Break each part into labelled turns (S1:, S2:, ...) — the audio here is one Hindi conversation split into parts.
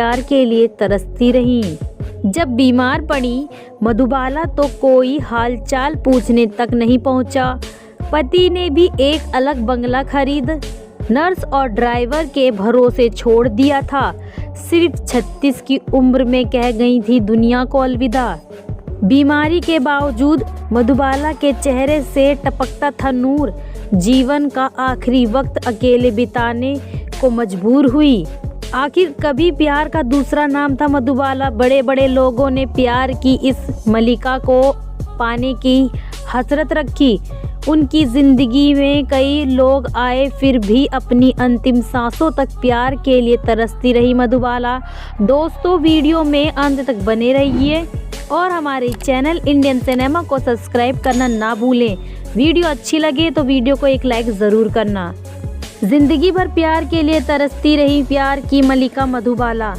S1: प्यार के लिए तरसती रहीं। जब बीमार पड़ी मधुबाला तो कोई हालचाल पूछने तक नहीं पहुंचा। पति ने भी एक अलग बंगला खरीद नर्स और ड्राइवर के भरोसे छोड़ दिया था। सिर्फ 36 की उम्र में कह गई थी दुनिया को अलविदा। बीमारी के बावजूद मधुबाला के चेहरे से टपकता था नूर। जीवन का आखिरी वक्त अकेले बिताने को मजबूर हुई। आखिर कभी प्यार का दूसरा नाम था मधुबाला। बड़े बड़े लोगों ने प्यार की इस मलिका को पाने की हसरत रखी। उनकी जिंदगी में कई लोग आए, फिर भी अपनी अंतिम सांसों तक प्यार के लिए तरसती रही मधुबाला। दोस्तों, वीडियो में अंत तक बने रहिए और हमारे चैनल इंडियन सिनेमा को सब्सक्राइब करना ना भूलें। वीडियो अच्छी लगे तो वीडियो को एक लाइक ज़रूर करना। जिंदगी भर प्यार के लिए तरसती रही प्यार की मलिका मधुबाला।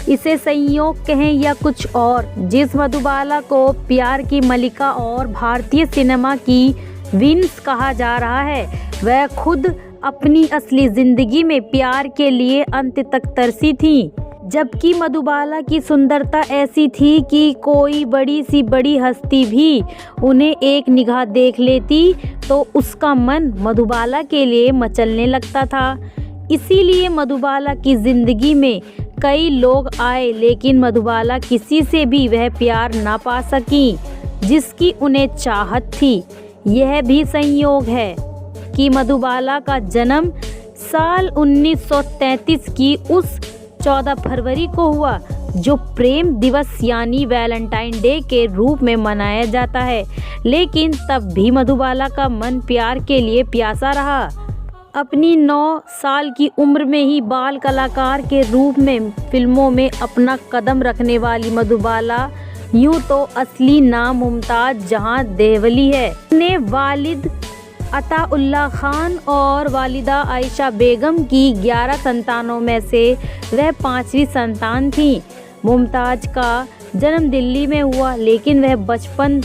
S1: इसे संयोग कहें या कुछ और, जिस मधुबाला को प्यार की मलिका और भारतीय सिनेमा की विंस कहा जा रहा है, वह खुद अपनी असली जिंदगी में प्यार के लिए अंत तक तरसी थी। जबकि मधुबाला की सुंदरता ऐसी थी कि कोई बड़ी सी बड़ी हस्ती भी उन्हें एक निगाह देख लेती तो उसका मन मधुबाला के लिए मचलने लगता था। इसीलिए मधुबाला की जिंदगी में कई लोग आए, लेकिन मधुबाला किसी से भी वह प्यार ना पा सकी जिसकी उन्हें चाहत थी। यह भी संयोग है कि मधुबाला का जन्म साल 1933 की उस 14 फरवरी को हुआ, जो प्रेम दिवस यानी वैलेंटाइन डे के रूप में मनाया जाता है। लेकिन तब भी मधुबाला का मन प्यार के लिए प्यासा रहा। अपनी 9 साल की उम्र में ही बाल कलाकार के रूप में फिल्मों में अपना कदम रखने वाली मधुबाला यूँ तो असली नाम मुमताज जहां देवली है। ने वालिद अताउल्लाह खान और वालिदा आयशा बेगम की 11 संतानों में से वह 5वीं संतान थी। मुमताज का जन्म दिल्ली में हुआ, लेकिन वह बचपन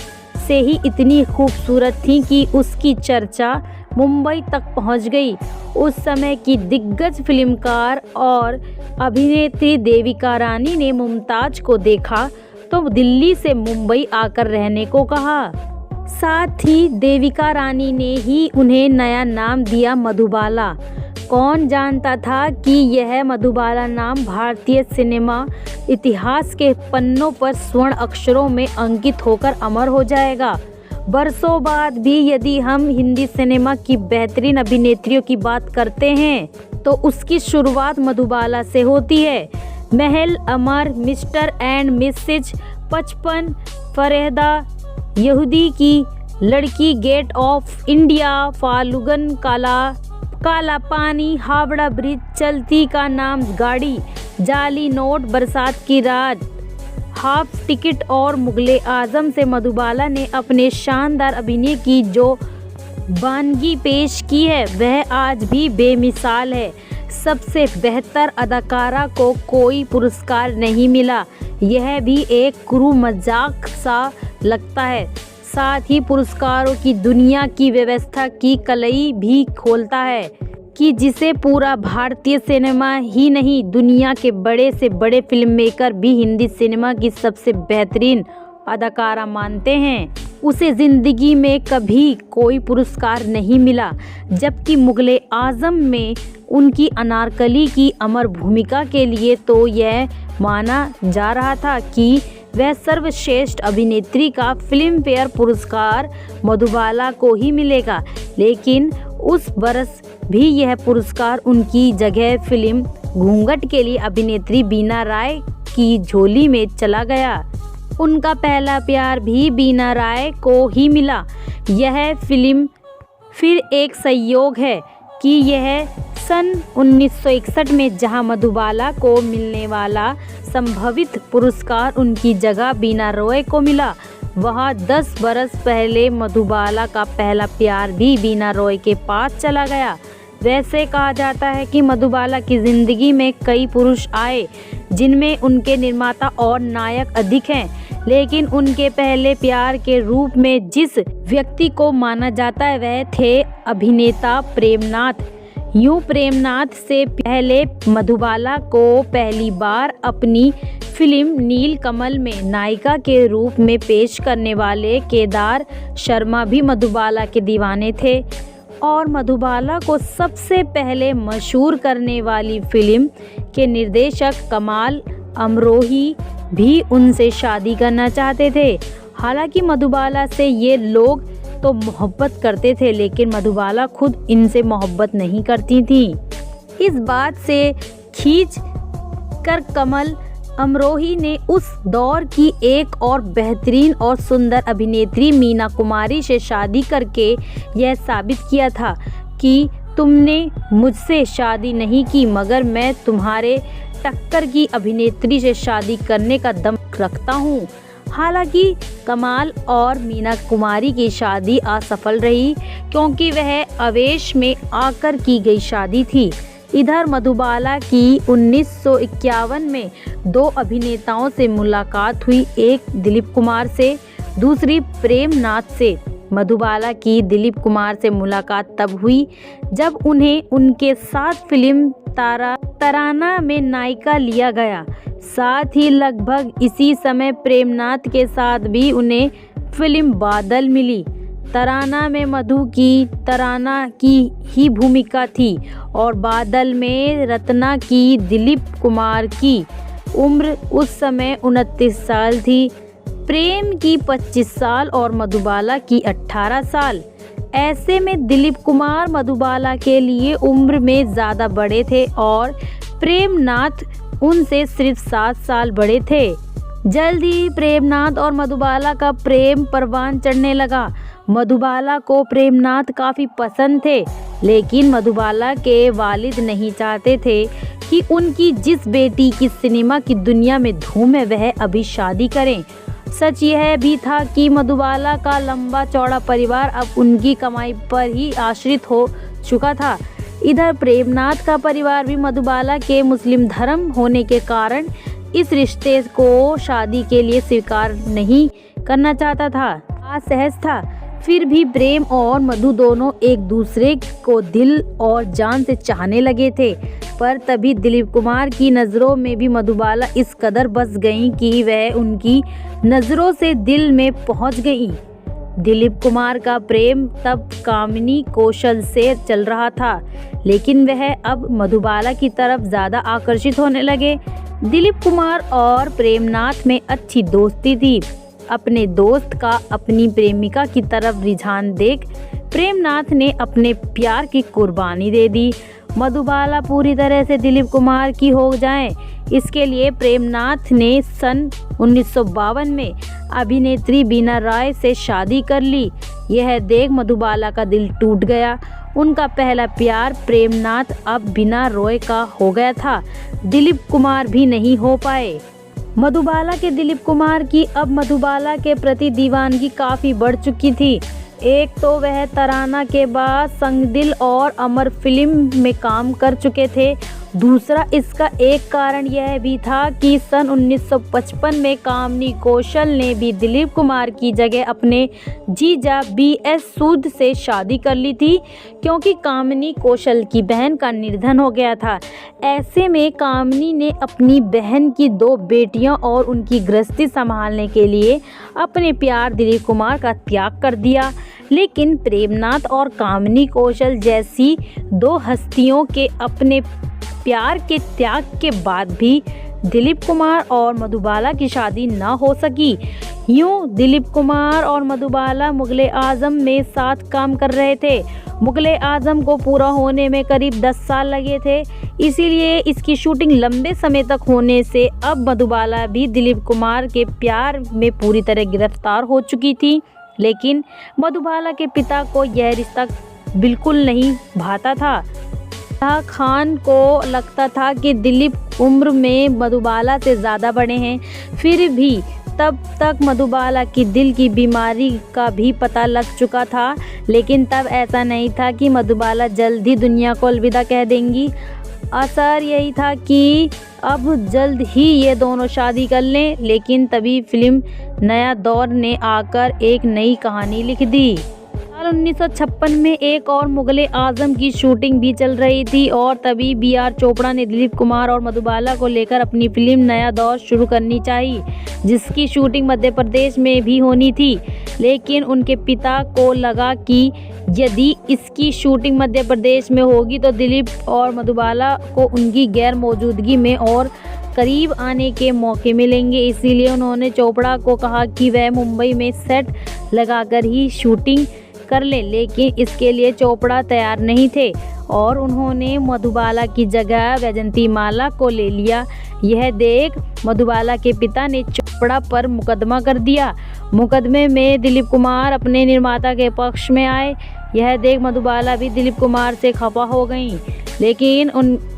S1: से ही इतनी खूबसूरत थी कि उसकी चर्चा मुंबई तक पहुंच गई। उस समय की दिग्गज फिल्मकार और अभिनेत्री देविका रानी ने मुमताज को देखा तो दिल्ली से मुंबई आकर रहने को कहा। साथ ही देविका रानी ने ही उन्हें नया नाम दिया मधुबाला। कौन जानता था कि यह मधुबाला नाम भारतीय सिनेमा इतिहास के पन्नों पर स्वर्ण अक्षरों में अंकित होकर अमर हो जाएगा। बरसों बाद भी यदि हम हिंदी सिनेमा की बेहतरीन अभिनेत्रियों की बात करते हैं तो उसकी शुरुआत मधुबाला से होती है। महल, अमर, मिस्टर एंड मिसेज 55, फरेहदा, यहूदी की लड़की, गेट ऑफ इंडिया, फालुगन, काला पानी, हावड़ा ब्रिज, चलती का नाम गाड़ी, जाली नोट, बरसात की रात, हाफ टिकट और मुगले आजम से मधुबाला ने अपने शानदार अभिनय की जो बानगी पेश की है वह आज भी बेमिसाल है। सबसे बेहतर अदाकारा को कोई पुरस्कार नहीं मिला, यह भी एक क्रू मजाक सा लगता है। साथ ही पुरस्कारों की दुनिया की व्यवस्था की कलई भी खोलता है कि जिसे पूरा भारतीय सिनेमा ही नहीं, दुनिया के बड़े से बड़े फिल्म मेकर भी हिंदी सिनेमा की सबसे बेहतरीन अदाकारा मानते हैं। उसे जिंदगी में कभी कोई पुरस्कार नहीं मिला, जबकि मुगले आजम में उनकी अनारकली की अमर भूमिका के लिए तो यह माना जा रहा था कि वह सर्वश्रेष्ठ अभिनेत्री का फिल्म फेयर पुरस्कार मधुबाला को ही मिलेगा। लेकिन उस बरस भी यह पुरस्कार उनकी जगह फिल्म घूंघट के लिए अभिनेत्री बीना राय की झोली में चला गया। उनका पहला प्यार भी बीना राय को ही मिला। यह फिल्म फिर एक संयोग है कि यह सन 1961 में जहां मधुबाला को मिलने वाला संभावित पुरस्कार उनकी जगह बीना रॉय को मिला, वहां 10 बरस पहले मधुबाला का पहला प्यार भी बीना रॉय के पास चला गया। वैसे कहा जाता है कि मधुबाला की जिंदगी में कई पुरुष आए जिनमें उनके निर्माता और नायक अधिक हैं, लेकिन उनके पहले प्यार के रूप में जिस व्यक्ति को माना जाता है वह थे अभिनेता प्रेमनाथ। यूं प्रेमनाथ से पहले मधुबाला को पहली बार अपनी फिल्म नीलकमल में नायिका के रूप में पेश करने वाले केदार शर्मा भी मधुबाला के दीवाने थे और मधुबाला को सबसे पहले मशहूर करने वाली फिल्म के निर्देशक कमाल अमरोही भी उनसे शादी करना चाहते थे। हालांकि मधुबाला से ये लोग तो मोहब्बत करते थे, लेकिन मधुबाला खुद इनसे मोहब्बत नहीं करती थी। इस बात से खींच कर कमल अमरोही ने उस दौर की एक और बेहतरीन और सुंदर अभिनेत्री मीना कुमारी से शादी करके यह साबित किया था कि तुमने मुझसे शादी नहीं की, मगर मैं तुम्हारे टक्कर की अभिनेत्री से शादी करने का दम रखता हूँ। हालांकि कमाल और मीना कुमारी की शादी असफल रही, क्योंकि वह आवेश में आकर की गई शादी थी। इधर मधुबाला की 1951 में दो अभिनेताओं से मुलाकात हुई, एक दिलीप कुमार से, दूसरी प्रेमनाथ से। मधुबाला की दिलीप कुमार से मुलाकात तब हुई जब उन्हें उनके साथ फिल्म तराना में नायिका लिया गया। साथ ही लगभग इसी समय प्रेमनाथ के साथ भी उन्हें फिल्म बादल मिली। तराना में मधु की तराना की ही भूमिका थी और बादल में रत्ना की दिलीप कुमार की उम्र उस समय 29 साल थी, प्रेम की 25 साल और मधुबाला की 18 साल। ऐसे में दिलीप कुमार मधुबाला के लिए उम्र में ज़्यादा बड़े थे और प्रेमनाथ उनसे सिर्फ 7 साल बड़े थे। जल्द ही प्रेमनाथ और मधुबाला का प्रेम परवान चढ़ने लगा। मधुबाला को प्रेमनाथ काफ़ी पसंद थे, लेकिन मधुबाला के वालिद नहीं चाहते थे कि उनकी जिस बेटी की सिनेमा की दुनिया में धूम है वह अभी शादी करें। सच यह भी था कि मधुबाला का लंबा चौड़ा परिवार अब उनकी कमाई पर ही आश्रित हो चुका था। इधर प्रेमनाथ का परिवार भी मधुबाला के मुस्लिम धर्म होने के कारण इस रिश्ते को शादी के लिए स्वीकार नहीं करना चाहता था। असहज था। फिर भी प्रेम और मधु दोनों एक दूसरे को दिल और जान से चाहने लगे थे, पर तभी दिलीप कुमार की नज़रों में भी मधुबाला इस कदर बस गई कि वह उनकी नज़रों से दिल में पहुंच गई। दिलीप कुमार का प्रेम तब कामिनी कौशल से चल रहा था, लेकिन वह अब मधुबाला की तरफ ज़्यादा आकर्षित होने लगे। दिलीप कुमार और प्रेमनाथ में अच्छी दोस्ती थी। अपने दोस्त का अपनी प्रेमिका की तरफ रुझान देख प्रेमनाथ ने अपने प्यार की कुर्बानी दे दी। मधुबाला पूरी तरह से दिलीप कुमार की हो जाए, इसके लिए प्रेमनाथ ने सन 1952 में अभिनेत्री बीना रॉय से शादी कर ली। यह देख मधुबाला का दिल टूट गया। उनका पहला प्यार प्रेमनाथ अब बीना रॉय का हो गया था, दिलीप कुमार भी नहीं हो पाए। मधुबाला के दिलीप कुमार की अब मधुबाला के प्रति दीवानगी काफ़ी बढ़ चुकी थी। एक तो वह तराना के बाद संगदिल और अमर फिल्म में काम कर चुके थे। दूसरा इसका एक कारण यह भी था कि सन 1955 में कामिनी कौशल ने भी दिलीप कुमार की जगह अपने जीजा BS सूद से शादी कर ली थी, क्योंकि कामिनी कौशल की बहन का निधन हो गया था। ऐसे में कामिनी ने अपनी बहन की 2 बेटियां और उनकी गृहस्थी संभालने के लिए अपने प्यार दिलीप कुमार का त्याग कर दिया। लेकिन प्रेमनाथ और कामिनी कौशल जैसी 2 हस्तियों के अपने प्यार के त्याग के बाद भी दिलीप कुमार और मधुबाला की शादी न हो सकी। यूं दिलीप कुमार और मधुबाला मुगले आजम में साथ काम कर रहे थे। मुगले आजम को पूरा होने में करीब 10 साल लगे थे, इसीलिए इसकी शूटिंग लंबे समय तक होने से अब मधुबाला भी दिलीप कुमार के प्यार में पूरी तरह गिरफ्तार हो चुकी थी। लेकिन मधुबाला के पिता को यह रिश्ता बिल्कुल नहीं भाता था। शाह खान को लगता था कि दिलीप उम्र में मधुबाला से ज़्यादा बड़े हैं। फिर भी तब तक मधुबाला की दिल की बीमारी का भी पता लग चुका था, लेकिन तब ऐसा नहीं था कि मधुबाला जल्द ही दुनिया को अलविदा कह देंगी। असर यही था कि अब जल्द ही ये दोनों शादी कर लें, लेकिन तभी फिल्म नया दौर ने आकर एक नई कहानी लिख दी। साल 1956 में एक और मुगले आजम की शूटिंग भी चल रही थी और तभी बी.आर. चोपड़ा ने दिलीप कुमार और मधुबाला को लेकर अपनी फिल्म नया दौर शुरू करनी चाहिए, जिसकी शूटिंग मध्य प्रदेश में भी होनी थी। लेकिन उनके पिता को लगा कि यदि इसकी शूटिंग मध्य प्रदेश में होगी तो दिलीप और मधुबाला को उनकी गैर मौजूदगी में और करीब आने के मौके मिलेंगे। इसीलिए उन्होंने चोपड़ा को कहा कि वह मुंबई में सेट लगाकर ही शूटिंग कर ले, लेकिन इसके लिए चोपड़ा तैयार नहीं थे और उन्होंने मधुबाला की जगह वैजंतीमाला को ले लिया। यह देख मधुबाला के पिता ने चोपड़ा पर मुकदमा कर दिया। मुकदमे में दिलीप कुमार अपने निर्माता के पक्ष में आए। यह देख मधुबाला भी दिलीप कुमार से खफा हो गईं, लेकिन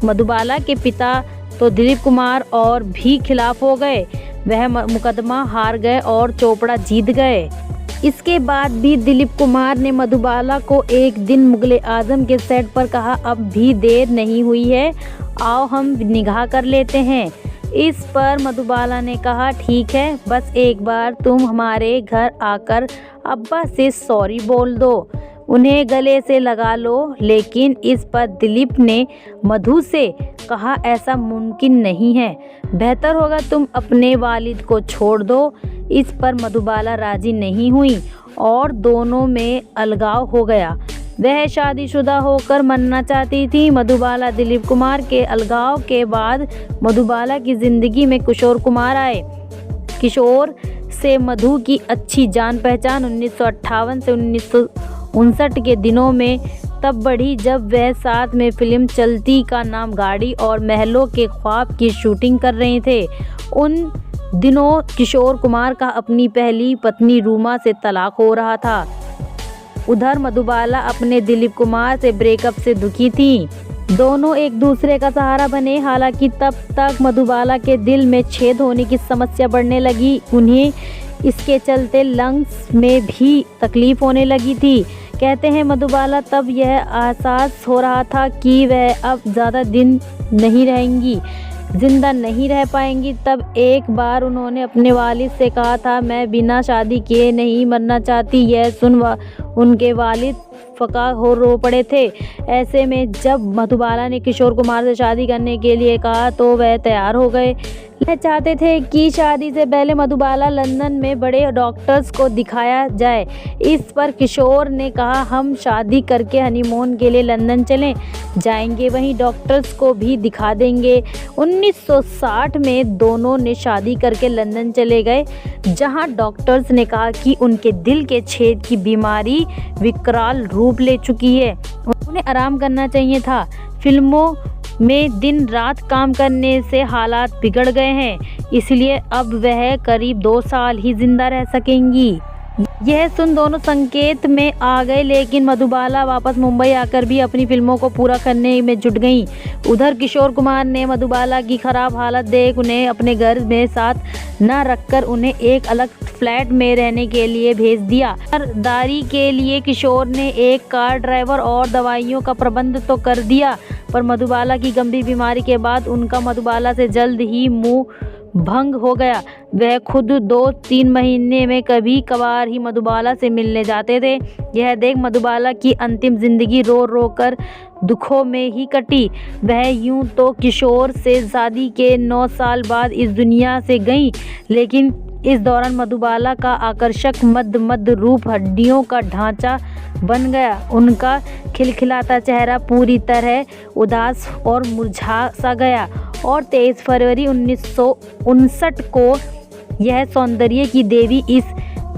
S1: मधुबाला के पिता तो दिलीप कुमार और भी खिलाफ हो गए। वह मुकदमा हार गए और चोपड़ा जीत गए। इसके बाद भी दिलीप कुमार ने मधुबाला को एक दिन मुगले आजम के सेट पर कहा, अब भी देर नहीं हुई है, आओ हम निगाह कर लेते हैं। इस पर मधुबाला ने कहा, ठीक है, बस एक बार तुम हमारे घर आकर अब्बा से सॉरी बोल दो, उन्हें गले से लगा लो। लेकिन इस पर दिलीप ने मधु से कहा, ऐसा मुमकिन नहीं है, बेहतर होगा तुम अपने वालिद को छोड़ दो। इस पर मधुबाला राजी नहीं हुई और दोनों में अलगाव हो गया। वह शादीशुदा होकर मरना चाहती थी। मधुबाला दिलीप कुमार के अलगाव के बाद मधुबाला की जिंदगी में किशोर कुमार आए। किशोर से मधु की अच्छी जान पहचान 1958 से 1959 के दिनों में तब बढ़ी जब वह साथ में फिल्म चलती का नाम गाड़ी और महलों के ख्वाब की शूटिंग कर रहे थे। उन दिनों किशोर कुमार का अपनी पहली पत्नी रूमा से तलाक हो रहा था। उधर मधुबाला अपने दिलीप कुमार से ब्रेकअप से दुखी थी। दोनों एक दूसरे का सहारा बने। हालांकि तब तक मधुबाला के दिल में छेद होने की समस्या बढ़ने लगी। उन्हें इसके चलते लंग्स में भी तकलीफ होने लगी थी। कहते हैं मधुबाला तब यह एहसास हो रहा था कि वह अब ज़्यादा दिन नहीं रहेंगी, जिंदा नहीं रह पाएंगी। तब एक बार उन्होंने अपने वालिद से कहा था, मैं बिना शादी किए नहीं मरना चाहती। यह सुन उनके वालिद फका हो रो पड़े थे। ऐसे में जब मधुबाला ने किशोर कुमार से शादी करने के लिए कहा तो वह तैयार हो गए। वह चाहते थे कि शादी से पहले मधुबाला लंदन में बड़े डॉक्टर्स को दिखाया जाए। इस पर किशोर ने कहा, हम शादी करके हनीमून के लिए लंदन चले जाएंगे, वहीं डॉक्टर्स को भी दिखा देंगे। 1960 में दोनों ने शादी करके लंदन चले गए, जहां डॉक्टर्स ने कहा कि उनके दिल के छेद की बीमारी विकराल रूप ले चुकी है, उन्हें आराम करना चाहिए था। फिल्मों में दिन रात काम करने से हालात बिगड़ गए हैं, इसलिए अब वह करीब 2 साल ही जिंदा रह सकेंगी। यह सुन दोनों संकेत में आ गए, लेकिन मधुबाला वापस मुंबई आकर भी अपनी फिल्मों को पूरा करने में जुट गईं। उधर किशोर कुमार ने मधुबाला की खराब हालत देख उन्हें अपने घर में साथ न रखकर उन्हें एक अलग फ्लैट में रहने के लिए भेज दिया। खरीदारी के लिए किशोर ने एक कार ड्राइवर और दवाइयों का प्रबंध तो कर दिया, पर मधुबाला की गंभीर बीमारी के बाद उनका मधुबाला से जल्द ही मुंह भंग हो गया। वह खुद 2-3 महीने में कभी कभार ही मधुबाला से मिलने जाते थे। यह देख मधुबाला की अंतिम जिंदगी रो रो कर दुखों में ही कटी। वह यूं तो किशोर से शादी के 9 साल बाद इस दुनिया से गईं, लेकिन इस दौरान मधुबाला का आकर्षक मद रूप हड्डियों का ढांचा बन गया। उनका खिलखिलाता चेहरा पूरी तरह उदास और मुरझा सा गया और 23 फरवरी 1959 को यह सौंदर्य की देवी इस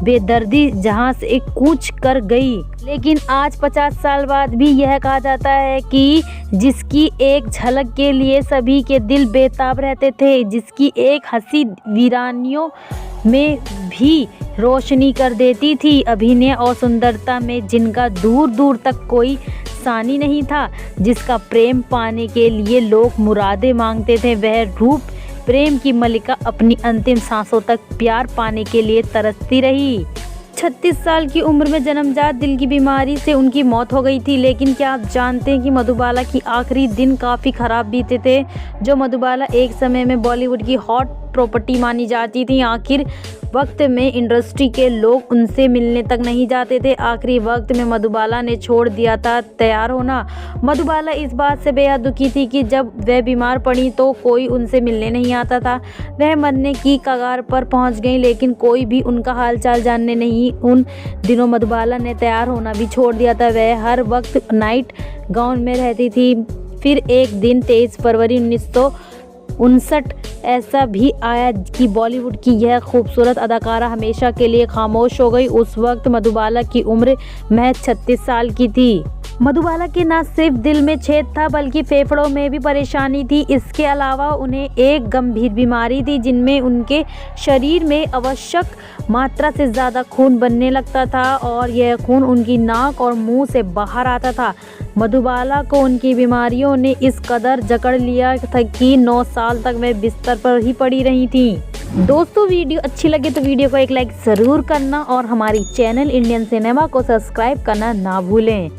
S1: बेदर्दी जहां से कूच कर गई। लेकिन आज 50 साल बाद भी यह कहा जाता है कि जिसकी एक झलक के लिए सभी के दिल बेताब रहते थे, जिसकी एक हंसी वीरानियों में भी रोशनी कर देती थी, अभिनय और सुंदरता में जिनका दूर दूर तक कोई सानी नहीं था, जिसका प्रेम पाने के लिए लोग मुरादे मांगते थे, वह रूप प्रेम की मलिका अपनी अंतिम सांसों तक प्यार पाने के लिए तरसती रही। 36 साल की उम्र में जन्मजात दिल की बीमारी से उनकी मौत हो गई थी। लेकिन क्या आप जानते हैं कि मधुबाला की आखिरी दिन काफ़ी ख़राब बीते थे। जो मधुबाला एक समय में बॉलीवुड की हॉट प्रॉपर्टी मानी जाती थी। आखिर वक्त में इंडस्ट्री के लोग उनसे मिलने तक नहीं जाते थे। आखिरी वक्त में मधुबाला ने छोड़ दिया था तैयार होना। मधुबाला इस बात से बेहद दुखी थी कि जब वह बीमार पड़ी तो कोई उनसे मिलने नहीं आता था। वह मरने की कगार पर पहुंच गई, लेकिन कोई भी उनका हालचाल जानने नहीं। उन दिनों मधुबाला ने तैयार होना भी छोड़ दिया था। वह हर वक्त नाइट गाउन में रहती थी। फिर एक दिन 23 फरवरी 1959 ऐसा भी आया कि बॉलीवुड की यह खूबसूरत अदाकारा हमेशा के लिए खामोश हो गई। उस वक्त मधुबाला की उम्र महज 36 साल की थी। मधुबाला के न सिर्फ दिल में छेद था बल्कि फेफड़ों में भी परेशानी थी। इसके अलावा उन्हें एक गंभीर बीमारी थी जिनमें उनके शरीर में आवश्यक मात्रा से ज़्यादा खून बनने लगता था और यह खून उनकी नाक और मुंह से बाहर आता था। मधुबाला को उनकी बीमारियों ने इस कदर जकड़ लिया था कि 9 साल तक वह बिस्तर पर ही पड़ी रही थी। दोस्तों, वीडियो अच्छी लगे तो वीडियो को एक लाइक ज़रूर करना और हमारी चैनल इंडियन सिनेमा को सब्सक्राइब करना ना भूलें।